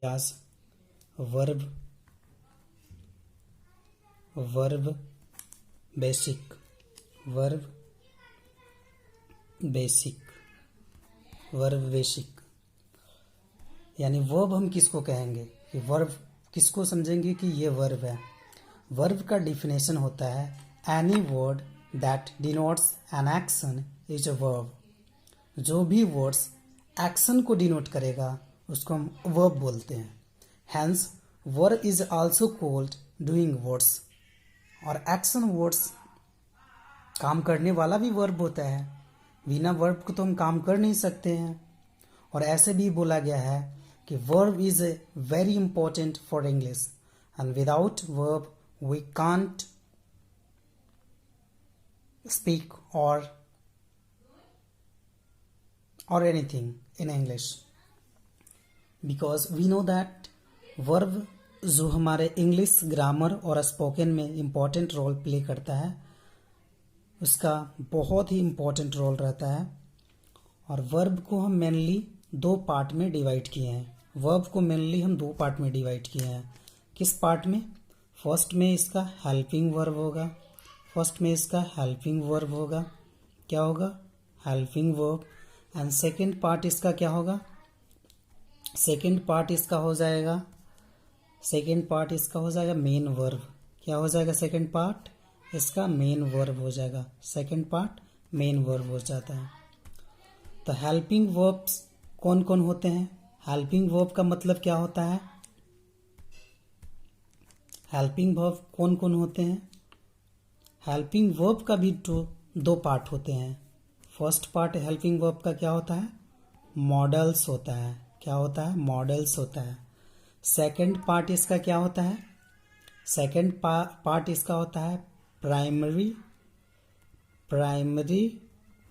as verb basic यानी verb हम किसको कहेंगे कि वर्ब किसको समझेंगे कि ये वर्ब है। वर्ब का डिफिनेशन होता है any word that denotes an action is a verb. जो भी वर्ड्स एक्शन को डिनोट करेगा उसको हम वर्ब बोलते हैं। Hence verb is also called doing words. और एक्शन वर्ड्स काम करने वाला भी वर्ब होता है। बिना वर्ब को तो हम काम कर नहीं सकते हैं। और ऐसे भी बोला गया है कि verb is very important for English and without verb we can't speak और anything in English, because we know that verb जो हमारे इंग्लिश ग्रामर और स्पोकन में इम्पॉर्टेंट रोल प्ले करता है, उसका बहुत ही इम्पॉर्टेंट रोल रहता है। और वर्ब को हम मेनली दो पार्ट में डिवाइड किए हैं। वर्ब को मेनली हम दो पार्ट में डिवाइड किए हैं। किस पार्ट में? फर्स्ट में इसका हेल्पिंग वर्ब होगा। क्या होगा? Helping verb. And second part इसका क्या होगा? सेकेंड पार्ट इसका हो जाएगा मेन वर्ब। क्या हो जाएगा? सेकेंड पार्ट इसका मेन वर्ब हो जाएगा। सेकेंड पार्ट मेन वर्ब हो जाता है। तो हेल्पिंग वर्ब्स कौन कौन होते हैं? हेल्पिंग वर्ब का मतलब क्या होता है? हेल्पिंग वर्ब कौन कौन होते हैं? हेल्पिंग वर्ब का भी दो पार्ट होते हैं। फर्स्ट पार्ट हेल्पिंग वर्ब का क्या होता है? मॉडल्स होता है। क्या होता है? मॉडल्स होता है। सेकंड पार्ट इसका क्या होता है? सेकंड पार्ट इसका होता है प्राइमरी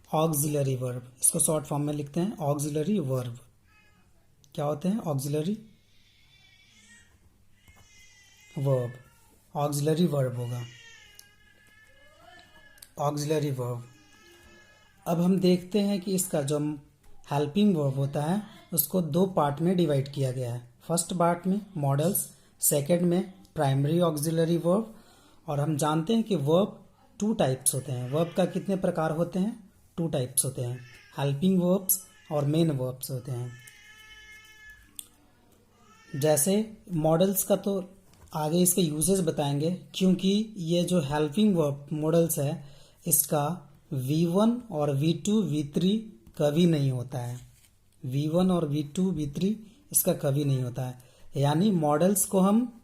ऑक्सिलरी वर्ब। इसको शॉर्ट फॉर्म में लिखते हैं ऑक्सिलरी वर्ब। क्या होते हैं? ऑक्सिलरी वर्ब होगा। Auxiliary verb. अब हम देखते हैं कि इसका जो हेल्पिंग वर्ब होता है उसको दो पार्ट में डिवाइड किया गया है। फर्स्ट पार्ट में मॉडल्स, सेकंड में प्राइमरी ऑक्सिलरी वर्ब। और हम जानते हैं कि वर्ब टू टाइप्स होते हैं। वर्ब का कितने प्रकार होते हैं? टू टाइप्स होते हैं, हेल्पिंग वर्ब्स और मेन वर्ब्स होते हैं। जैसे मॉडल्स का तो आगे इसके यूजेस बताएंगे, क्योंकि ये जो हेल्पिंग वर्ब मॉडल्स है इसका V1 और V2 V3 कभी नहीं होता है। V1 और V2 V3 इसका कभी नहीं होता है। यानी मॉडल्स को हम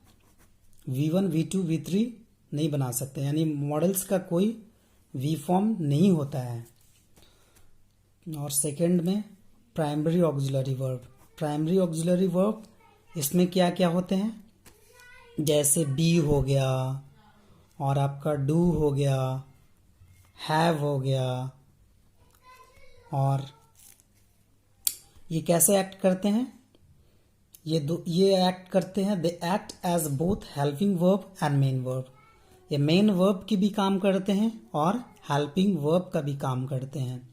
V1 V2 V3 नहीं बना सकते। यानी मॉडल्स का कोई V फॉर्म नहीं होता है। और सेकंड में प्राइमरी ऑक्सिलरी वर्ब। इसमें क्या क्या होते हैं? जैसे बी हो गया और आपका डू हो गया, हैव हो गया। और ये कैसे एक्ट करते हैं? ये एक्ट करते हैं, they act as both helping verb and main verb. ये मेन वर्ब की भी काम करते हैं और हेल्पिंग वर्ब का भी काम करते हैं।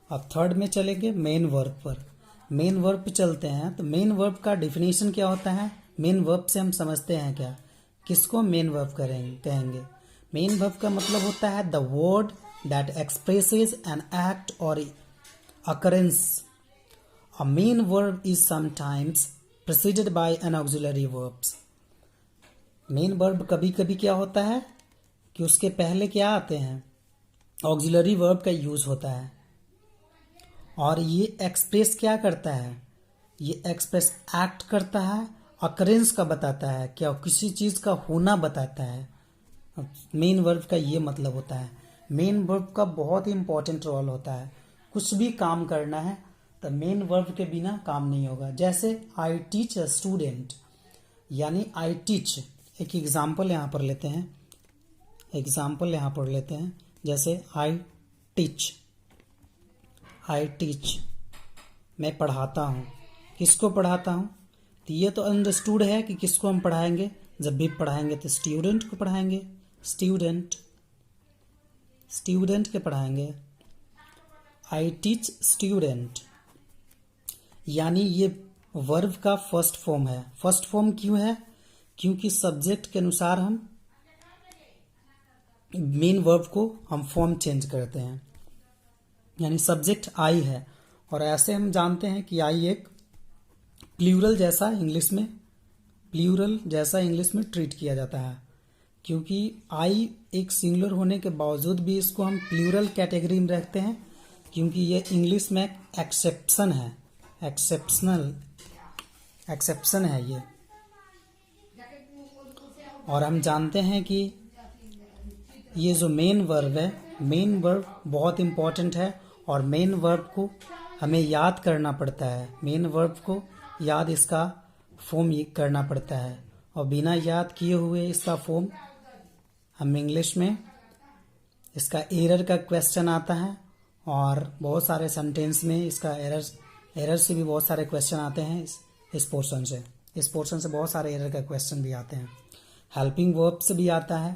अब थर्ड में चलेंगे मेन वर्ब पर। मेन वर्ब पे चलते हैं तो मेन वर्ब का डिफिनेशन क्या होता है? मेन वर्ब से हम समझते हैं क्या, किसको मेन वर्ब कहेंगे? मेन वर्ब का मतलब होता है the word that expresses an act और occurrence. A main verb is sometimes preceded by an auxiliary verbs. Main verb कभी कभी क्या होता है कि उसके पहले क्या आते हैं? ऑक्सिलरी वर्ब का यूज होता है। और ये एक्सप्रेस क्या करता है? ये एक्सप्रेस एक्ट करता है, अकरेंस का बताता है, क्या किसी चीज का होना बताता है। मेन वर्ब का ये मतलब होता है। मेन वर्ब का बहुत ही इंपॉर्टेंट रोल होता है। कुछ भी काम करना है तो मेन वर्ब के बिना काम नहीं होगा। जैसे आई टीच अ स्टूडेंट, यानी आई टीच। एक एग्जाम्पल यहाँ पर लेते हैं। जैसे आई टीच, मैं पढ़ाता हूँ। किसको पढ़ाता हूँ? तो ये तो अंडरस्टूड है कि किसको हम पढ़ाएंगे। जब भी पढ़ाएंगे तो स्टूडेंट को पढ़ाएंगे। स्टूडेंट के पढ़ाएंगे। आई टीच स्टूडेंट, यानी ये वर्ब का फर्स्ट फॉर्म है। फर्स्ट फॉर्म क्यों है? क्योंकि सब्जेक्ट के अनुसार हम मेन वर्ब को हम फॉर्म चेंज करते हैं, यानी सब्जेक्ट आई है। और ऐसे हम जानते हैं कि आई एक प्लूरल जैसा इंग्लिश में ट्रीट किया जाता है, क्योंकि आई एक सिंगुलर होने के बावजूद भी इसको हम प्लूरल कैटेगरी में रखते हैं, क्योंकि ये इंग्लिश में एक्सेप्शन है, एक्सेप्शन है ये। और हम जानते हैं कि ये जो मेन वर्ब है, मेन वर्ब बहुत इम्पोर्टेंट है, और मेन वर्ब को हमें याद करना पड़ता है। मेन वर्ब को याद इसका फॉर्म करना पड़ता है, और बिना याद किए हुए इसका फॉर्म हम इंग्लिश में इसका एरर का क्वेश्चन आता है, और बहुत सारे सेंटेंस में इसका एरर से भी बहुत सारे क्वेश्चन आते हैं। इस पोर्शन से बहुत सारे एरर का क्वेश्चन भी आते हैं। हेल्पिंग वर्ब से भी आता है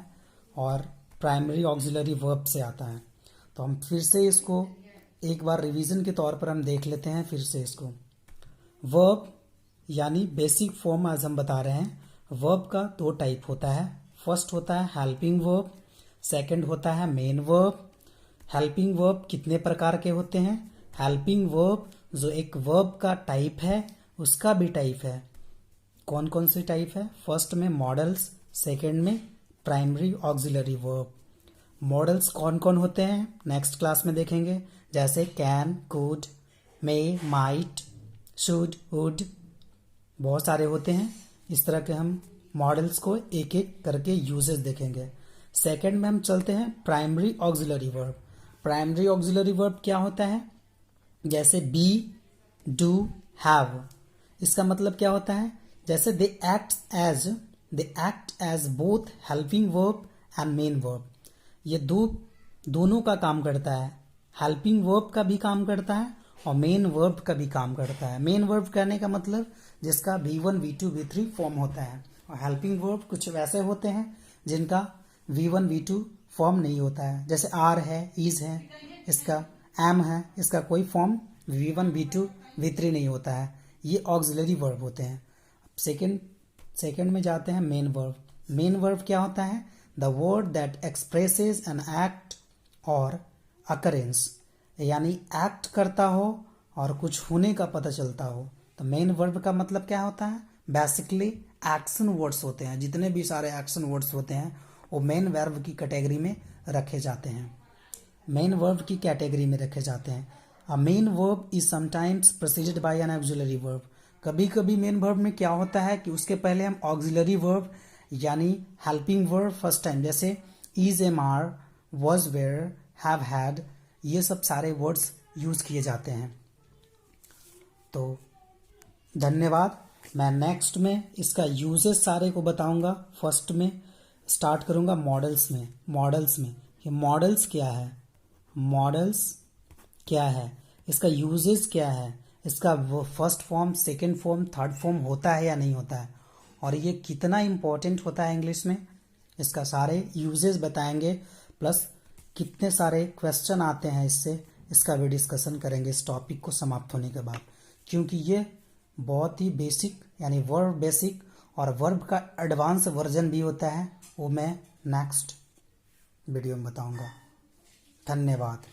और प्राइमरी ऑक्सिलरी वर्ब से आता है। तो हम फिर से इसको एक बार रिवीजन के तौर पर हम देख लेते हैं फिर से इसको। वर्ब यानी बेसिक फॉर्म आज हम बता रहे हैं। वर्ब का दो टाइप होता है। फर्स्ट होता है हेल्पिंग वर्ब, सेकंड होता है मेन वर्ब। हेल्पिंग वर्ब कितने प्रकार के होते हैं? हेल्पिंग वर्ब जो एक वर्ब का टाइप है उसका भी टाइप है। कौन कौन सी टाइप है? फर्स्ट में मॉडल्स, सेकंड में प्राइमरी ऑक्सिलरी वर्ब। मॉडल्स कौन कौन होते हैं नेक्स्ट क्लास में देखेंगे, जैसे can, could, may, might, should, would, बहुत सारे होते हैं। इस तरह के हम मॉडल्स को एक एक करके यूजेस देखेंगे। सेकंड में हम चलते हैं primary auxiliary verb. Primary auxiliary verb क्या होता है? जैसे बी, डू, हैव। इसका मतलब क्या होता है? जैसे they act as both helping verb and main verb. ये दोनों का काम करता है। हेल्पिंग वर्ब का भी काम करता है और मेन वर्ब का भी काम करता है। मेन वर्ब कहने का मतलब जिसका V1, V2, V3 फॉर्म होता है, और हेल्पिंग वर्ब कुछ वैसे होते हैं जिनका V1, V2 फॉर्म नहीं होता है। जैसे आर है, इज है, इसका एम है, इसका कोई फॉर्म V1, V2, V3 नहीं होता है। ये ऑक्सिलरी वर्ब होते हैं। सेकंड में जाते हैं मेन वर्ब। मेन वर्ब क्या होता है? The word that expresses an act और अकरेंस, यानी एक्ट करता हो और कुछ होने का पता चलता हो। तो मेन वर्ब का मतलब क्या होता है? बेसिकली एक्शन वर्ड्स होते हैं। जितने भी सारे एक्शन वर्ड्स होते हैं वो मेन वर्ब की कैटेगरी में रखे जाते हैं। मेन वर्ब की कैटेगरी में रखे जाते हैं। A main verb is sometimes preceded by an auxiliary verb. कभी कभी मेन वर्ब में क्या होता है कि उसके पहले हम ऑक्सिलरी वर्ब यानी हेल्पिंग वर्ब फर्स्ट टाइम, जैसे is, am, are, was, were, have, had, ये सब सारे वर्ड्स यूज किए जाते हैं। तो धन्यवाद। मैं नेक्स्ट में इसका यूजेस सारे को बताऊंगा। फर्स्ट में स्टार्ट करूंगा मॉडल्स में कि मॉडल्स क्या है, इसका यूजेस क्या है, इसका first form, second form, third form होता है या नहीं होता है, और ये कितना इम्पोर्टेंट होता है इंग्लिश में, इसका सारे यूजेस बताएंगे। प्लस कितने सारे क्वेश्चन आते हैं इससे, इसका भी डिस्कशन करेंगे इस टॉपिक को समाप्त होने के बाद। क्योंकि ये बहुत ही बेसिक यानी वर्ब बेसिक और वर्ब का एडवांस वर्जन भी होता है, वो मैं नेक्स्ट वीडियो में बताऊंगा। धन्यवाद।